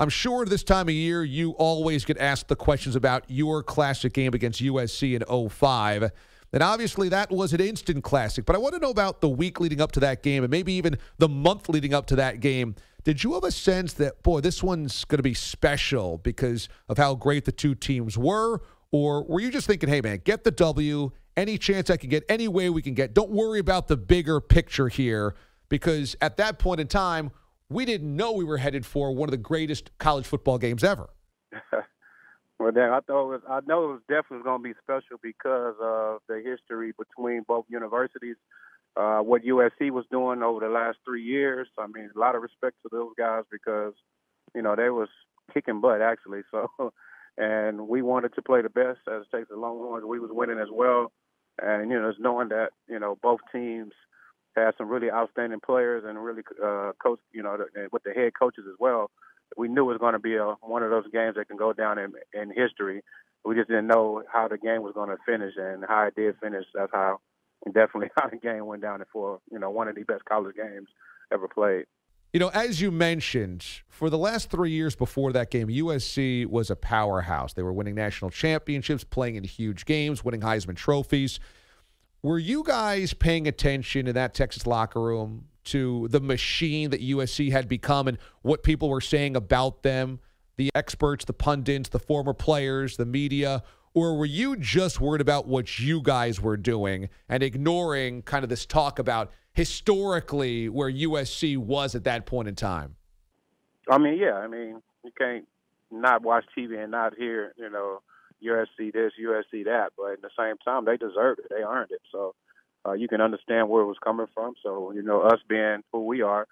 I'm sure this time of year you always get asked the questions about your classic game against USC in '05. And obviously that was an instant classic. But I want to know about the week leading up to that game and maybe even the month leading up to that game. Did you have a sense that, boy, this one's going to be special because of how great the two teams were? Or were you just thinking, hey, man, get the W, any chance I can get, any way we can get. Don't worry about the bigger picture here because at that point in time, we didn't know we were headed for one of the greatest college football games ever. Well, then I know it was definitely going to be special because of the history between both universities. What USC was doing over the last 3 years. I mean, a lot of respect to those guys because, they was kicking butt actually. So, and we wanted to play the best as it takes the Longhorns. We was winning as well, and just knowing that both teams had some really outstanding players and really coach, with the head coaches as well. We knew it was going to be one of those games that can go down in history. We just didn't know how the game was going to finish, and how it did finish. That's definitely how the game went down for one of the best college games ever played. As you mentioned, for the last 3 years before that game, USC was a powerhouse. They were winning national championships, playing in huge games, winning Heisman trophies. Were you guys paying attention in that Texas locker room to the machine that USC had become and what people were saying about them, the experts, the pundits, the former players, the media? Or were you just worried about what you guys were doing and ignoring kind of this talk about historically where USC was at that point in time? I mean, yeah. You can't not watch TV and not hear, USC this, USC that. But at the same time, they deserved it. They earned it. So you can understand where it was coming from. So, us being who we are,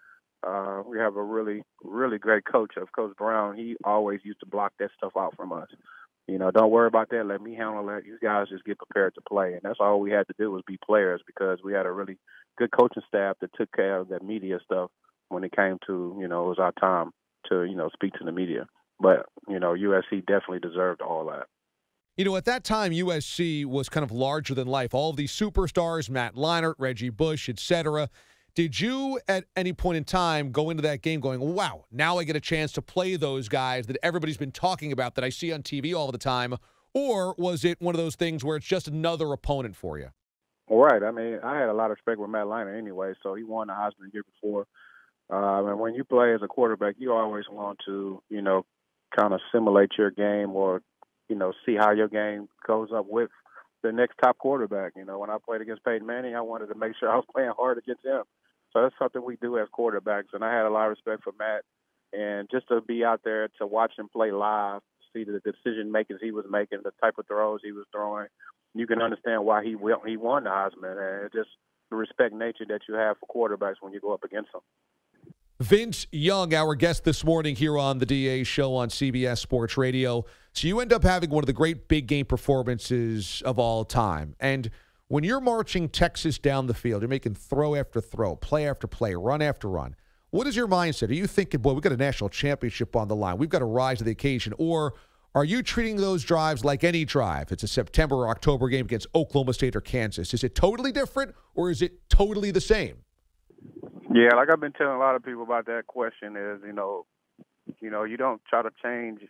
we have a really, really great coach. Coach Brown, he always used to block that stuff out from us. Don't worry about that. Let me handle that. You guys just get prepared to play. And that's all we had to do was be players because we had a really good coaching staff that took care of that media stuff when it came to, it was our time to, speak to the media. But, USC definitely deserved all that. At that time, USC was kind of larger than life. All of these superstars, Matt Leinart, Reggie Bush, et cetera. Did you at any point in time go into that game going, wow, now I get a chance to play those guys that everybody's been talking about that I see on TV all the time? Or was it one of those things where it's just another opponent for you? Right. I had a lot of respect with Matt Leinart anyway, so he won the Heisman the year before. And when you play as a quarterback, you always want to, kind of simulate your game or, see how your game goes up with the next top quarterback. When I played against Peyton Manning, I wanted to make sure I was playing hard against him. So that's something we do as quarterbacks, and I had a lot of respect for Matt. And just to be out there to watch him play live, see the decision-makings he was making, the type of throws he was throwing, you can understand why he won the Heisman. And it's just the respect nature that you have for quarterbacks when you go up against them. Vince Young, our guest this morning here on the DA Show on CBS Sports Radio. So you end up having one of the great big game performances of all time. And when you're marching Texas down the field, you're making throw after throw, play after play, run after run. What is your mindset? Are you thinking, boy, we've got a national championship on the line. We've got to rise to the occasion. Or are you treating those drives like any drive? It's a September or October game against Oklahoma State or Kansas. Is it totally different or is it totally the same? Yeah, like I've been telling a lot of people about that question is, you don't try to change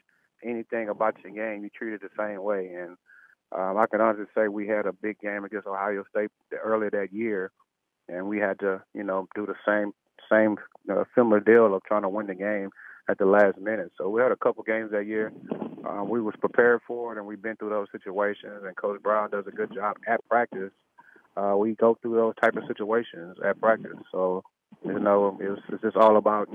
anything about your game. You treat it the same way. And I can honestly say we had a big game against Ohio State earlier that year, and we had to, do the same similar deal of trying to win the game at the last minute. So we had a couple games that year. We was prepared for it, and we've been through those situations, and Coach Brown does a good job at practice. We go through those type of situations at practice. So, it's just all about,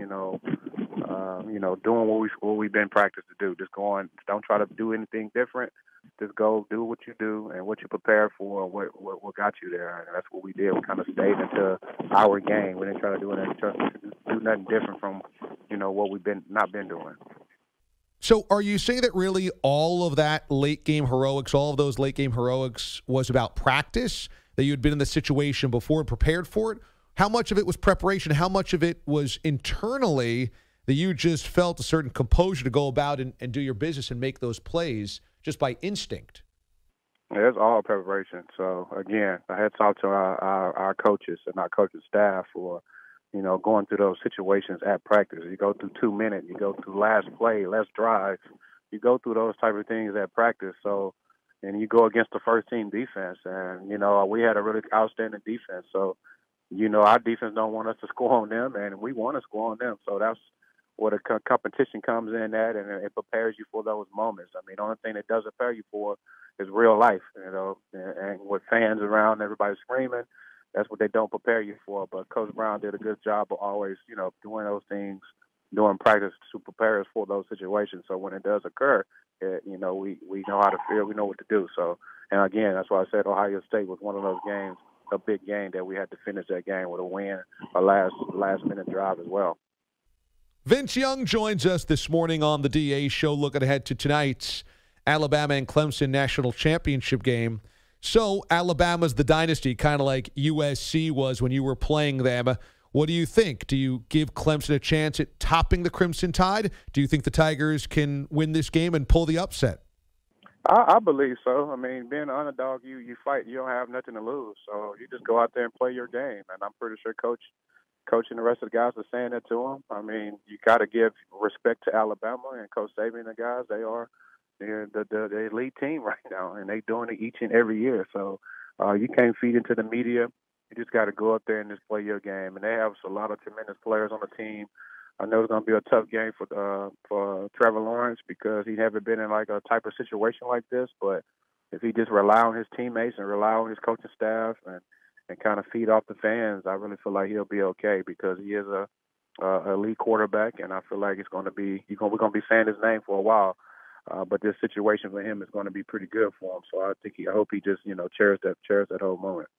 doing what we've been practiced to do. Just don't try to do anything different. Just go do what you do and what you prepare for and what got you there. And that's what we did. We kind of stayed into our game. We didn't try to do nothing different from, what we've not been doing. So are you saying that really all of that late game heroics, all of those late game heroics was about practice, that you had been in the situation before and prepared for it? How much of it was preparation? How much of it was internally that you just felt a certain composure to go about and do your business and make those plays just by instinct? Yeah, it's all preparation. So, again, I had talked to our coaches and our coaching staff for, going through those situations at practice. You go through 2 minutes, you go through last play, last drive. You go through those type of things at practice. So, and you go against the first team defense. And, we had a really outstanding defense. So, our defense don't want us to score on them, and we want to score on them. So that's where the competition comes in at, and it prepares you for those moments. I mean, the only thing it does prepare you for is real life, and with fans around, everybody screaming. That's what they don't prepare you for. But Coach Brown did a good job of always, doing those things during practice to prepare us for those situations. So when it does occur, we know how to feel, we know what to do. So, and again, that's why I said Ohio State was one of those games, a big game that we had to finish that game with a win, a last minute drive as well. Vince Young joins us this morning on the DA Show, looking ahead to tonight's Alabama and Clemson national championship game. So Alabama's the dynasty, kind of like USC was when you were playing them. What do you think? Do you give Clemson a chance at topping the Crimson Tide? Do you think the Tigers can win this game and pull the upset? I believe so. I mean, being an underdog, you fight. You don't have nothing to lose. So you just go out there and play your game. And I'm pretty sure Coach and the rest of the guys are saying that to him. I mean, you got to give respect to Alabama and Coach Saban and the guys. They're the elite team right now, and they're doing it each and every year. So you can't feed into the media. You just got to go up there and just play your game. And they have a lot of tremendous players on the team. I know it's going to be a tough game for Trevor Lawrence because he never been in like a type of situation like this. But if he just rely on his teammates and rely on his coaching staff and kind of feed off the fans, I really feel like he'll be okay because he is a elite quarterback, and I feel like we're going to be saying his name for a while. But this situation for him is going to be pretty good for him. So I hope he just cherish that whole moment.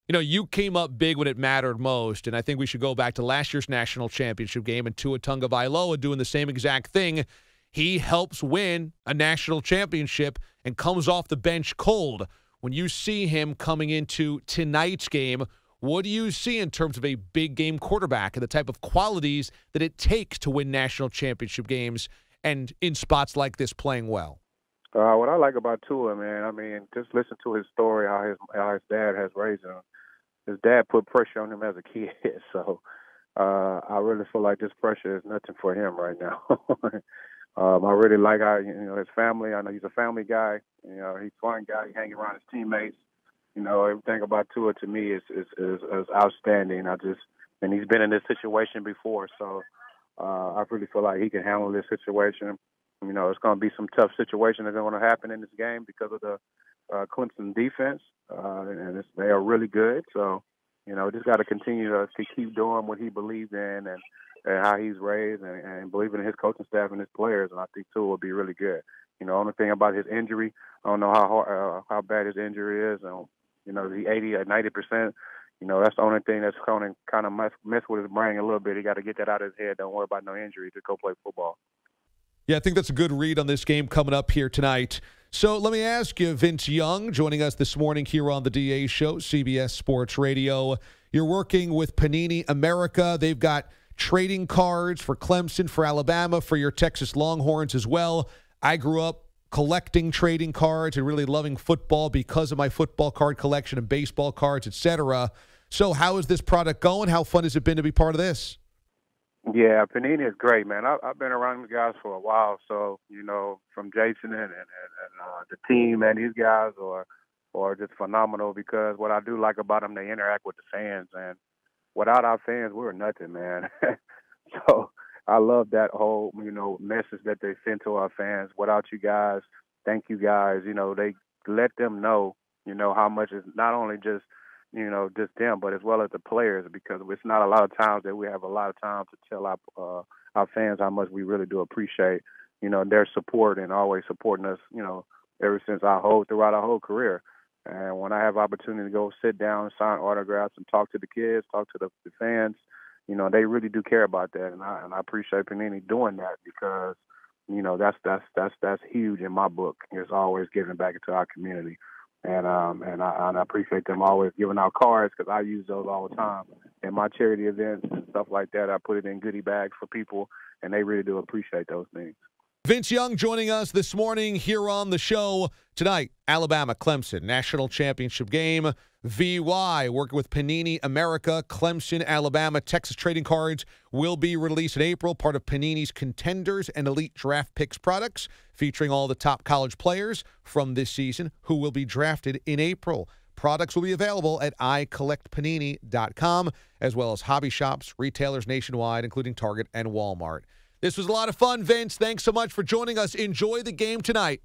You came up big when it mattered most, and I think we should go back to last year's national championship game and Tua Tagovailoa doing the same exact thing. He helps win a national championship and comes off the bench cold. When you see him coming into tonight's game, what do you see in terms of a big game quarterback and the type of qualities that it takes to win national championship games and in spots like this playing well? What I like about Tua, man, I mean, just listen to his story, how his dad has raised him. His dad put pressure on him as a kid, so I really feel like this pressure is nothing for him right now. I really like how his family. I know he's a family guy. He's a fun guy. He hangs around his teammates. Everything about Tua to me is outstanding. And he's been in this situation before, so I really feel like he can handle this situation. It's going to be some tough situations that are going to happen in this game because of the Clemson defense, and they are really good. So, just got to continue to keep doing what he believes in and how he's raised and believing in his coaching staff and his players. And I think Tua will be really good. The only thing about his injury, I don't know how bad his injury is. The 80 or 90%. That's the only thing that's going to kind of mess with his brain a little bit. He got to get that out of his head. Don't worry about no injury. Just go play football. Yeah, I think that's a good read on this game coming up here tonight. So let me ask you, Vince Young, joining us this morning here on the DA Show, CBS Sports Radio. You're working with Panini America. They've got trading cards for Clemson, for Alabama, for your Texas Longhorns as well. I grew up collecting trading cards and really loving football because of my football card collection and baseball cards, etc. So how is this product going? How fun has it been to be part of this? Yeah, Panini is great, man. I've been around these guys for a while, so from Jason and the team and these guys are just phenomenal because what I do like about them, they interact with the fans, and without our fans, we're nothing, man. So I love that whole message that they send to our fans. Without you guys, thank you guys. They let them know how much is not only just them, but as well as the players, because it's not a lot of times that we have a lot of time to tell our fans how much we really do appreciate, their support and always supporting us, ever since throughout our whole career. And when I have opportunity to go sit down, sign autographs, and talk to the kids, talk to the fans, they really do care about that, and I appreciate Panini doing that because, that's huge in my book. It's always giving back into our community. And I appreciate them always giving out cards because I use those all the time in my charity events and stuff like that. I put it in goodie bags for people, and they really do appreciate those things. Vince Young joining us this morning here on the show. Tonight, Alabama, Clemson, national championship game. VY working with Panini America, Clemson, Alabama. Texas trading cards will be released in April, part of Panini's Contenders and Elite Draft Picks products, featuring all the top college players from this season who will be drafted in April. Products will be available at icollectpanini.com, as well as hobby shops, retailers nationwide, including Target and Walmart. This was a lot of fun, Vince. Thanks so much for joining us. Enjoy the game tonight.